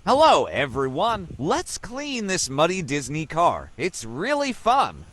Hello, everyone. Let's clean this muddy Disney car. It's really fun.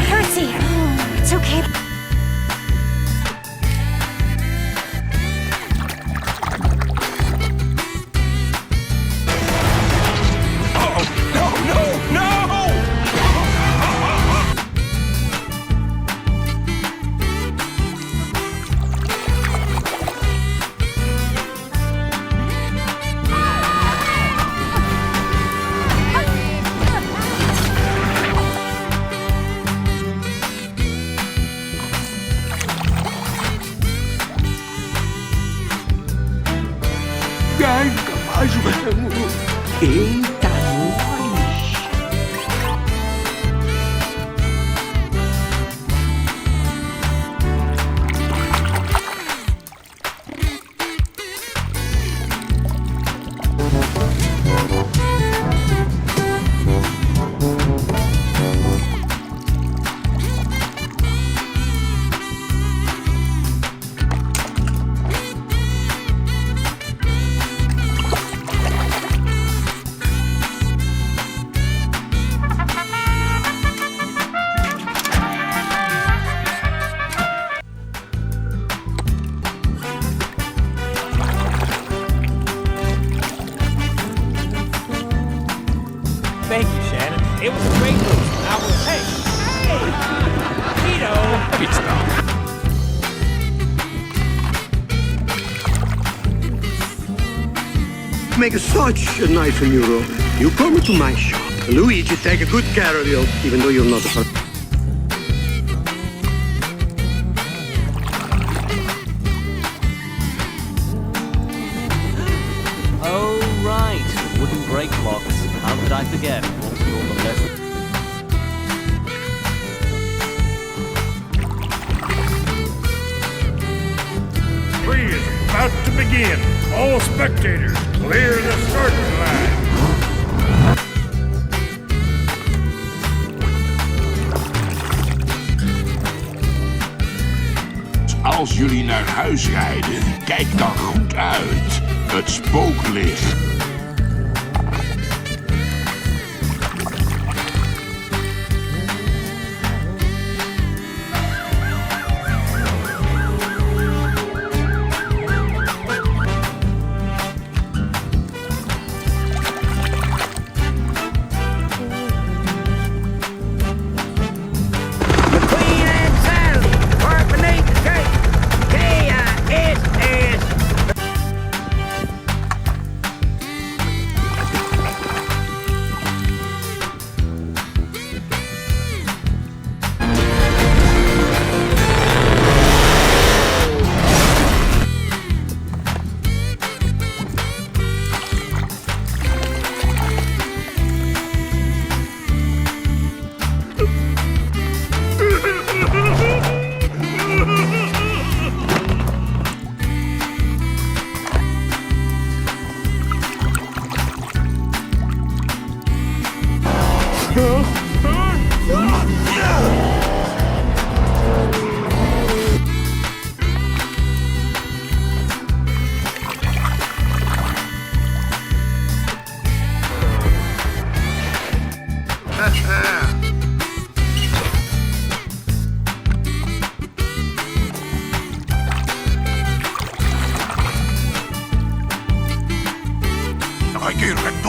Percy! It's okay. Nunca mais vamos. Eita, nós! Thank you, Shannon. It was a great move. I was, hey, Tito. It's not. Make such a nice euro. You come to my shop. Luigi take a good care of you, even though you're not a Oh, right. Wooden brake locks. How could I forget? After all the lessons. Free is about to begin. All spectators, clear the starting line. Als jullie naar huis rijden, kijk dan goed uit. Het spooklicht.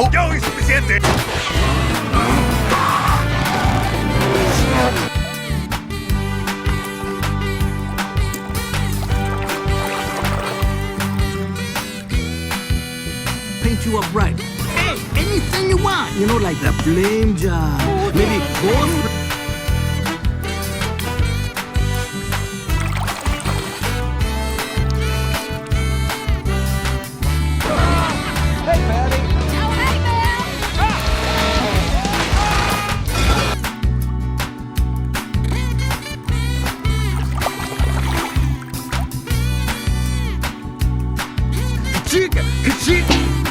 tiempo. Ya hoy suficiente. Paint you up right. Hey, anything you want. You know, like the flame job. Maybe horse.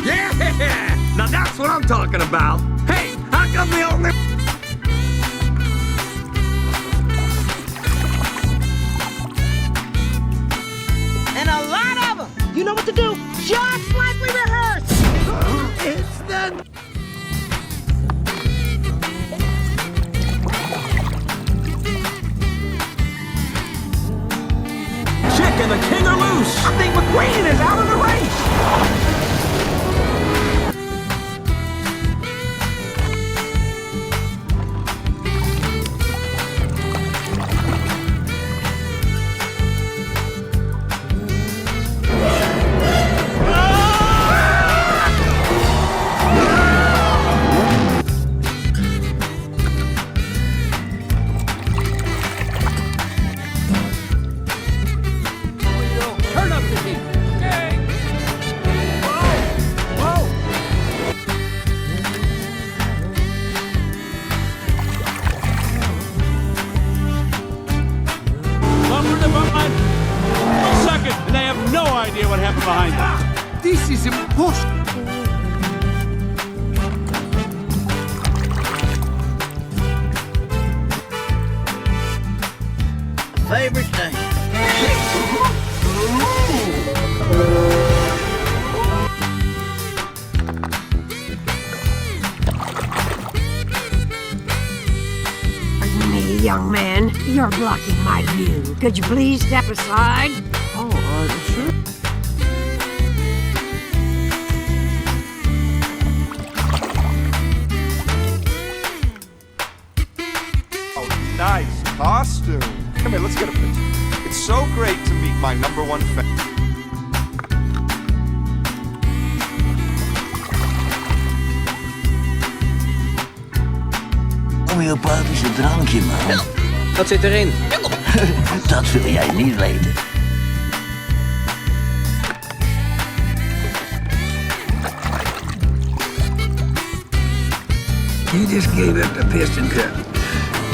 Yeah! Now that's what I'm talking about. Hey, how come the only... And a lot of them. You know what to do. Just like we rehearsed. It's the... Chicken, the king are loose. I think McQueen is out of the race. What happened behind them? This is impossible. Favorite thing. Pardon me, young man. You're blocking my view. Could you please step aside? Sure. Nice costume. Come here, let's get a picture. It's so great to meet my #1 fan. Homeopathische drankje, man. Wat zit erin? Dat wil jij niet weten. You just gave up the piston cup.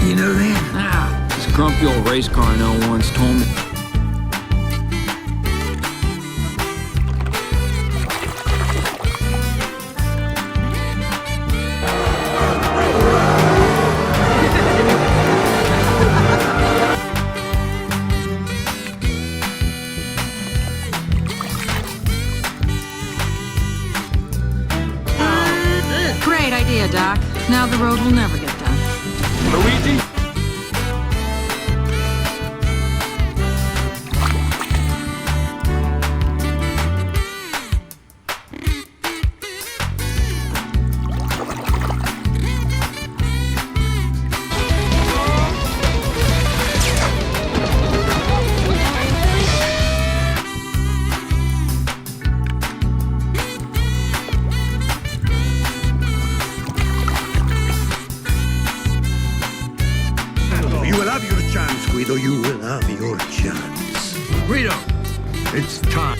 You know that? Ah, this grumpy old race car I know once told me. Great idea, Doc. Now the road will never get done. Luigi? You will have your chance, Guido. You will have your chance. Guido, It's time.